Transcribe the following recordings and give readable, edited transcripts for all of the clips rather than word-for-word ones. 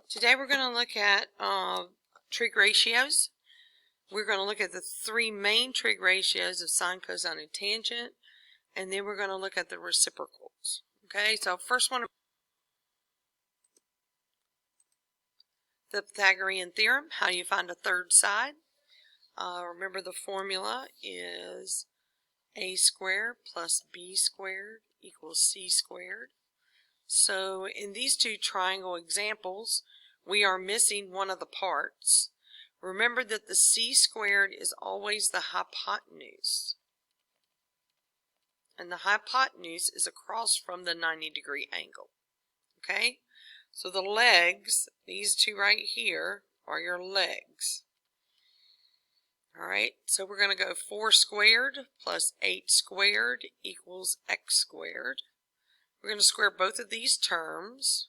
Today we're going to look at trig ratios. We're going to look at the three main trig ratios of sine, cosine, and tangent, and then we're going to look at the reciprocals. Okay, so first one, the Pythagorean Theorem, how you find a third side. Remember the formula is a squared plus b squared equals c squared. So in these two triangle examples, we are missing one of the parts. Remember that the c squared is always the hypotenuse. And the hypotenuse is across from the 90-degree angle. Okay? So the legs, these two right here, are your legs. Alright, so we're going to go 4 squared plus 8 squared equals x squared. We're going to square both of these terms.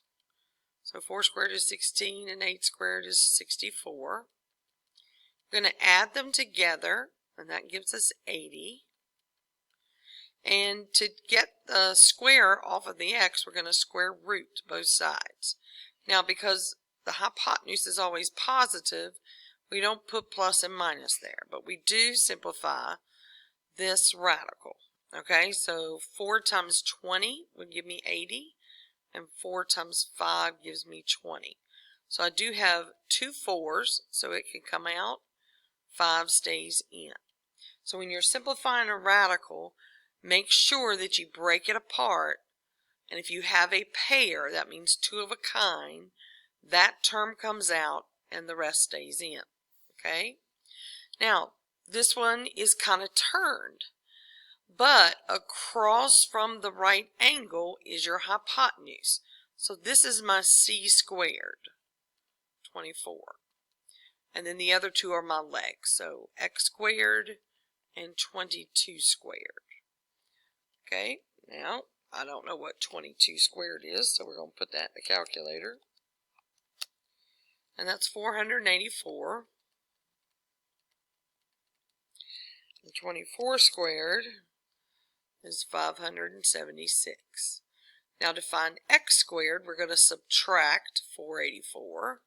So 4 squared is 16 and 8 squared is 64. We're going to add them together, and that gives us 80. And to get the square off of the x, we're going to square root both sides. Now, because the hypotenuse is always positive, we don't put plus and minus there, but we do simplify this radical. Okay, so 4 times 20 would give me 80, and 4 times 5 gives me 20. So I do have two 4s, so it can come out. 5 stays in. So when you're simplifying a radical, make sure that you break it apart, and if you have a pair, that means two of a kind, that term comes out and the rest stays in. Okay? Now, this one is kind of turned, but across from the right angle is your hypotenuse. So this is my c squared, 24. And then the other two are my legs, so x squared and 22 squared. Okay, now I don't know what 22 squared is, so we're going to put that in the calculator. And that's 484. And 24 squared is 576. Now to find x squared, we're going to subtract 484.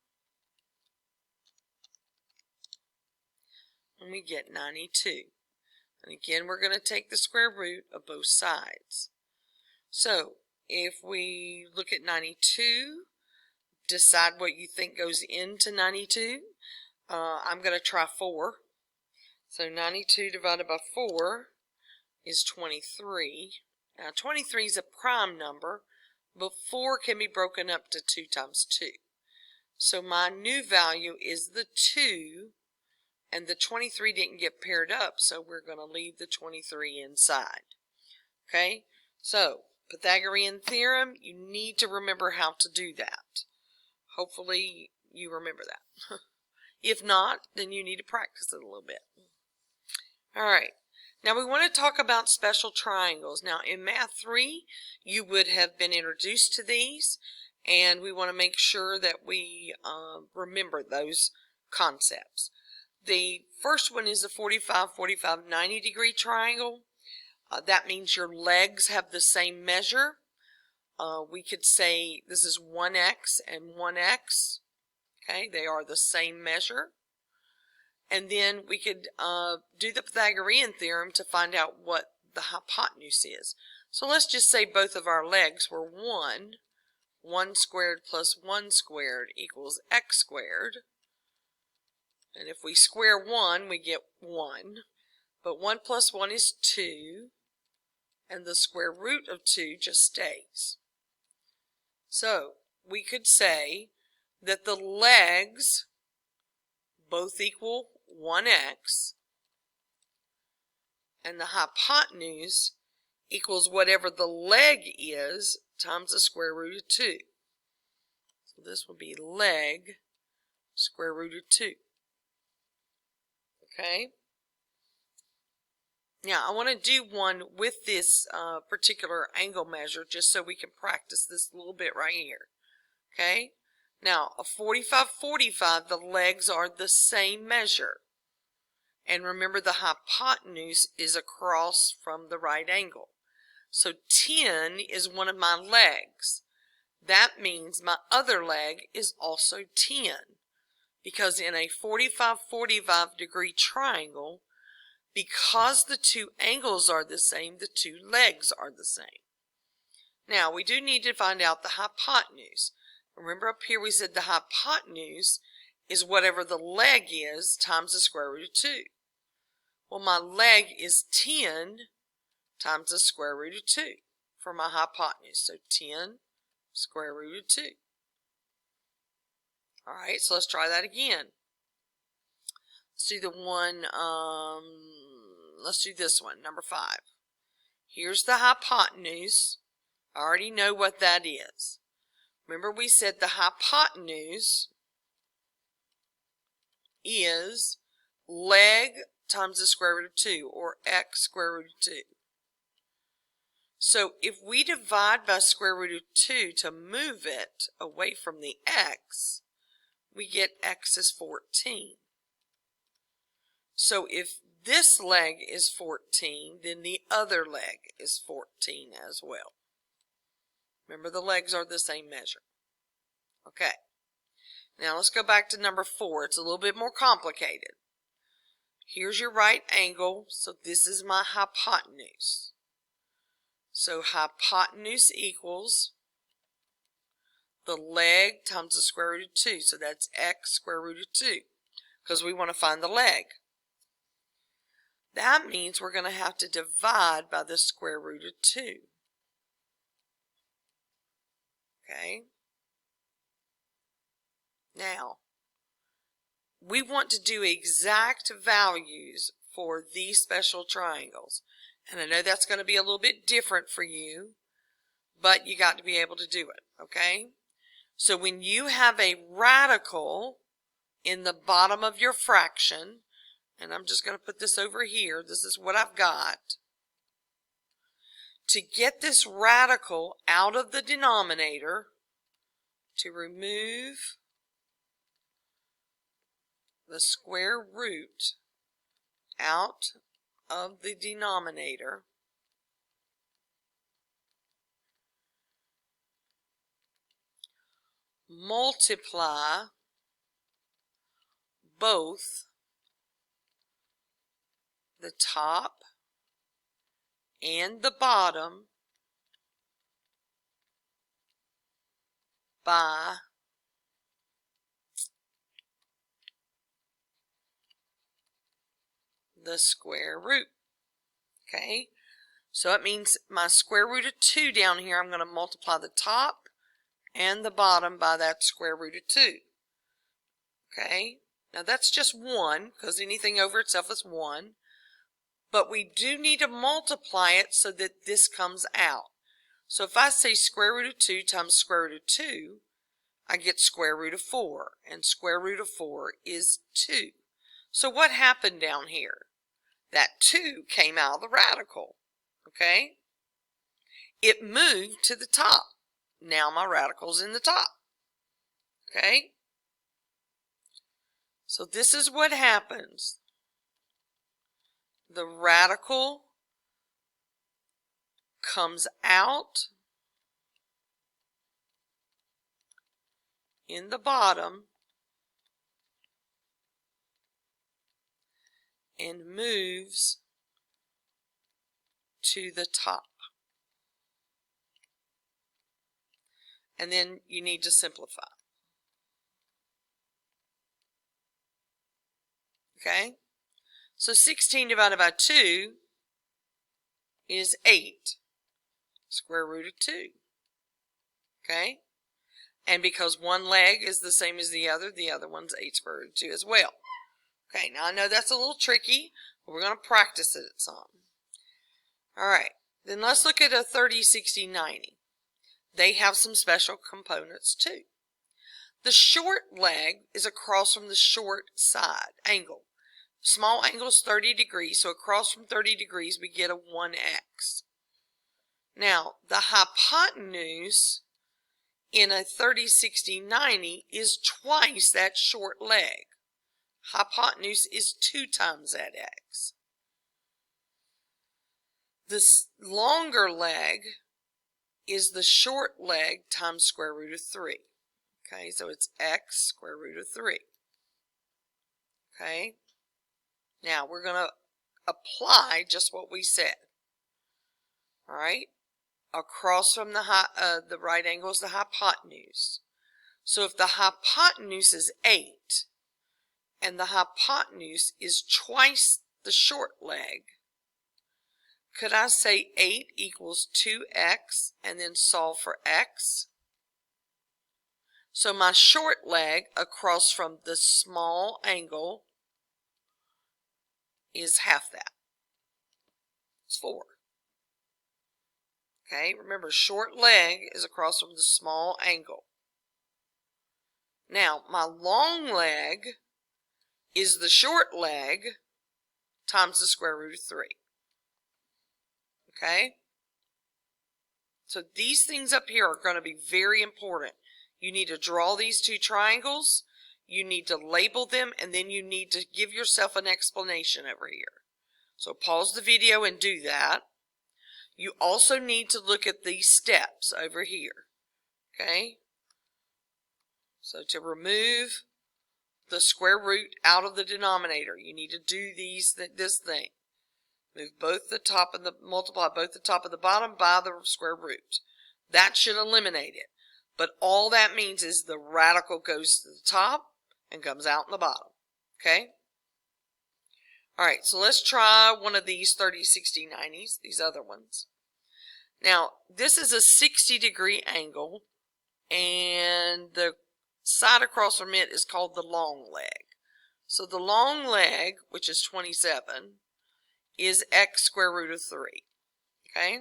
And we get 92. And again, we're going to take the square root of both sides. So if we look at 92, decide what you think goes into 92. I'm going to try 4. So 92 divided by 4 is 23. Now 23 is a prime number, but 4 can be broken up to 2 times 2. So my new value is the 2. And the 23 didn't get paired up, so we're going to leave the 23 inside. Okay, so Pythagorean Theorem, you need to remember how to do that. Hopefully you remember that. If not, then you need to practice it a little bit. Alright, now we want to talk about special triangles. Now in Math 3, you would have been introduced to these, and we want to make sure that we remember those concepts. The first one is the 45, 45, 90-degree triangle. That means your legs have the same measure. We could say this is 1x and 1x. Okay, they are the same measure. And then we could do the Pythagorean theorem to find out what the hypotenuse is. So let's just say both of our legs were 1. 1 squared plus 1 squared equals x squared. And if we square 1, we get 1. But 1 plus 1 is 2. And the square root of 2 just stays. So we could say that the legs both equal 1x. And the hypotenuse equals whatever the leg is times the square root of 2. So this will be leg square root of 2. Okay, now I want to do one with this particular angle measure just so we can practice this a little bit right here. Okay, now a 45, 45, the legs are the same measure. And remember the hypotenuse is across from the right angle. So 10 is one of my legs. That means my other leg is also 10, because in a 45-45 degree triangle, because the two angles are the same, the two legs are the same. Now, we do need to find out the hypotenuse. Remember up here we said the hypotenuse is whatever the leg is times the square root of 2. Well, my leg is 10 times the square root of 2 for my hypotenuse. So 10 square root of 2. All right, so let's try that again. Let's do the one, let's do this one, number 5. Here's the hypotenuse. I already know what that is. Remember we said the hypotenuse is leg times the square root of 2, or x square root of 2. So if we divide by square root of 2 to move it away from the x, we get x is 14. So if this leg is 14, then the other leg is 14 as well. Remember, the legs are the same measure. Okay. Now let's go back to number 4. It's a little bit more complicated. Here's your right angle, so this is my hypotenuse. So hypotenuse equals the leg times the square root of 2. So that's x square root of 2, because we want to find the leg. That means we're going to have to divide by the square root of 2. Okay. Now, we want to do exact values for these special triangles. And I know that's going to be a little bit different for you, but you got to be able to do it, okay? So when you have a radical in the bottom of your fraction, and I'm just going to put this over here, this is what I've got. To get this radical out of the denominator, to remove the square root out of the denominator, multiply both the top and the bottom by the square root. Okay, so it means my square root of 2 down here, I'm going to multiply the top and the bottom by that square root of 2. Okay, now that's just 1, because anything over itself is 1. But we do need to multiply it so that this comes out. So if I say square root of 2 times square root of 2, I get square root of 4. And square root of 4 is 2. So what happened down here? That 2 came out of the radical. Okay? It moved to the top. Now my radical's in the top. Okay? So this is what happens. The radical comes out in the bottom and moves to the top. And then you need to simplify. Okay? So 16 divided by 2 is 8, square root of 2. Okay? And because one leg is the same as the other one's 8 square root of 2 as well. Okay, now I know that's a little tricky, but we're going to practice it some. Alright, then let's look at a 30, 60, 90. They have some special components too. The short leg is across from the short side angle. Small angle is 30 degrees, so across from 30 degrees we get a 1x. Now, the hypotenuse in a 30, 60, 90 is twice that short leg. Hypotenuse is 2 times that x. This longer leg is the short leg times square root of 3. Okay, so it's x square root of 3. Okay, now we're going to apply just what we said. All right, across from the right angle is the hypotenuse. So if the hypotenuse is 8 and the hypotenuse is twice the short leg, could I say 8 equals 2x and then solve for x? So my short leg across from the small angle is half that. It's 4. Okay, remember short leg is across from the small angle. Now my long leg is the short leg times the square root of 3. Okay? So these things up here are going to be very important. You need to draw these two triangles, you need to label them, and then you need to give yourself an explanation over here. So pause the video and do that. You also need to look at these steps over here. Okay? So to remove the square root out of the denominator, you need to do this thing. Move both the top and multiply both the top and the bottom by the square root. That should eliminate it. But all that means is the radical goes to the top and comes out in the bottom. Okay? Alright, so let's try one of these 30, 60, 90s, these other ones. Now, this is a 60-degree angle, and the side across from it is called the long leg. So the long leg, which is 27, is x square root of 3. Okay?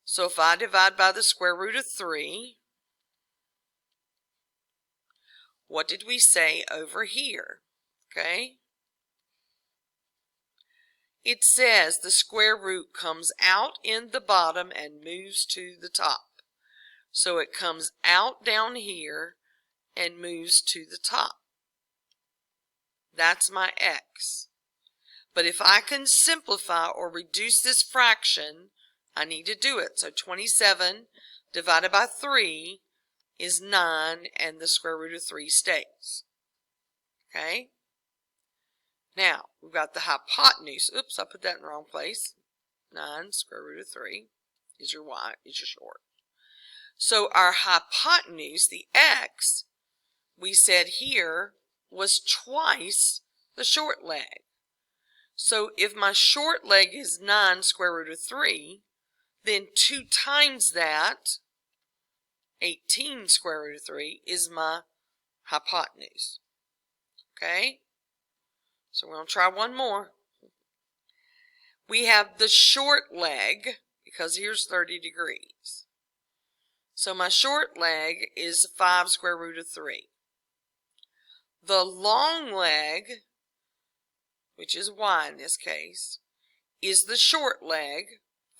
So if I divide by the square root of 3, what did we say over here? Okay? It says the square root comes out in the bottom and moves to the top. So it comes out down here and moves to the top. That's my x. But if I can simplify or reduce this fraction, I need to do it. So 27 divided by 3 is 9, and the square root of 3 stays. Okay? Now, we've got the hypotenuse. Oops, I put that in the wrong place. 9 square root of 3 is your y, is your short. So our hypotenuse, the x, we said here was twice the short leg. So if my short leg is 9 square root of 3, then 2 times that, 18 square root of 3, is my hypotenuse. Okay? So we're going to try one more. We have the short leg, because here's 30 degrees. So my short leg is 5 square root of 3. The long leg, which is y in this case, is the short leg,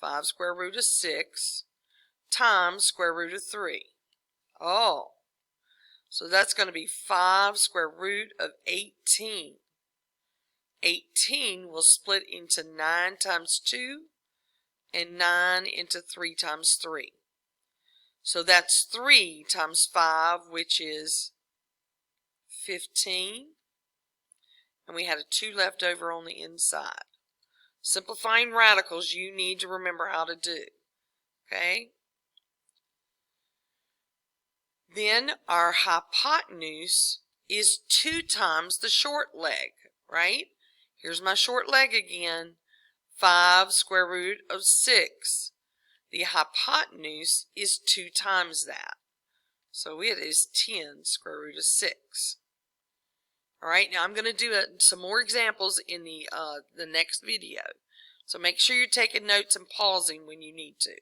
5 square root of 6, times square root of 3. Oh, so that's going to be 5 square root of 18. 18 will split into 9 times 2 and 9 into 3 times 3. So that's 3 times 5, which is 15. And we had a 2 left over on the inside. Simplifying radicals, you need to remember how to do. Okay? Then our hypotenuse is 2 times the short leg, right? Here's my short leg again, 5 square root of 6. The hypotenuse is 2 times that. So it is 10 square root of 6. Alright, now I'm going to do some more examples in the next video. So make sure you're taking notes and pausing when you need to.